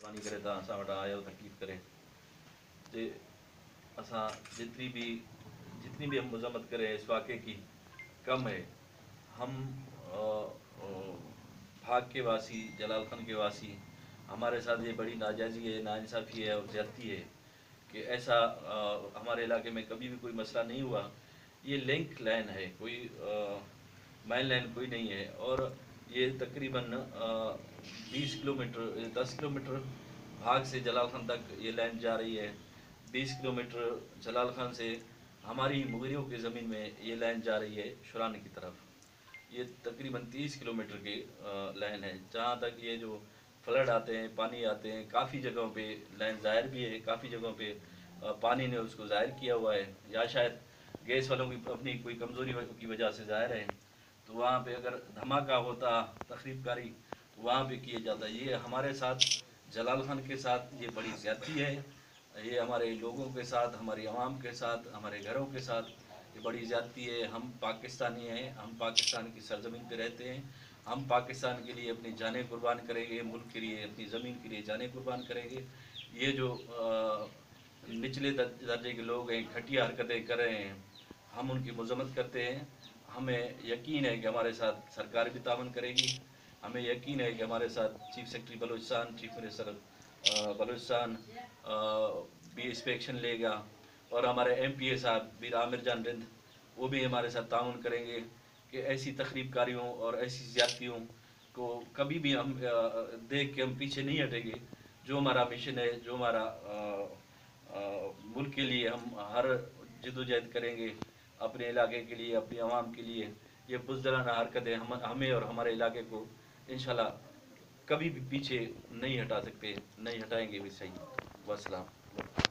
महिरबानी करे तव्हां असां वटि आयो तकलीफ़ करे ते असां जितनी भी हम मजम्मत करें इस वाक़े की कम है। हम भाग के वासी, जलाल खान के वासी, हमारे साथ ये बड़ी नाजायज़ी है, नाइंसाफ़ी है और ज़्यादती है कि ऐसा हमारे इलाके में कभी भी कोई मसला नहीं हुआ। ये लिंक लाइन है, कोई माइन लाइन कोई नहीं है। और ये तकरीबन 20 किलोमीटर 10 किलोमीटर भाग से जलाल खान तक ये लाइन जा रही है। 20 किलोमीटर जलाल खान से हमारी मुगरियों की ज़मीन में ये लाइन जा रही है शुरान की तरफ। ये तकरीबन 30 किलोमीटर की लाइन है। जहाँ तक ये जो फ्लड आते हैं, पानी आते हैं, काफ़ी जगहों पे लाइन ज़ाहिर भी है, काफ़ी जगहों पे पानी ने उसको ज़ाहिर किया हुआ है, या शायद गैस वालों की अपनी कोई कमज़ोरी की वजह से ज़ाहिर है। तो वहाँ पे अगर धमाका होता, तखरीबकारी, तो वहाँ पे किया जाता। ये हमारे साथ जलाल खान के साथ ये बड़ी ज़्यादती है। ये हमारे लोगों के साथ, हमारी आवाम के साथ, हमारे घरों के साथ ये बड़ी ज़्यादती है। हम पाकिस्तानी हैं, हम पाकिस्तान की सरजमीन पे रहते हैं। हम पाकिस्तान के लिए अपनी जानें कुर्बान करेंगे, मुल्क के लिए, अपनी ज़मीन के लिए जानें कुर्बान करेंगे। ये जो निचले दर्जे के लोग हैं, घटिया हरकतें कर रहे हैं, हम उनकी मजम्मत करते हैं। हमें यकीन है कि हमारे साथ सरकार भी तावन करेगी। हमें यकीन है कि हमारे साथ chief secretary Balochistan, chief minister Balochistan भी इस पे एक्शन लेगा। और हमारे MPA साहब बीर आमिर जान रिंद, वो भी हमारे साथ ताउन करेंगे कि ऐसी तखरीबकारियों और ऐसी ज़्यादतियों को कभी भी हम देख के हम पीछे नहीं हटेंगे। जो हमारा मिशन है, जो हमारा मुल्क के लिए हम हर जद्दोजहद करेंगे, अपने इलाके के लिए, अपनी आवाम के लिए। ये बुज़दिलाना हरकतें हमें और हमारे इलाके को इंशाल्लाह कभी भी पीछे नहीं हटा सकते, नहीं हटाएंगे भी। सही। वस्सलाम।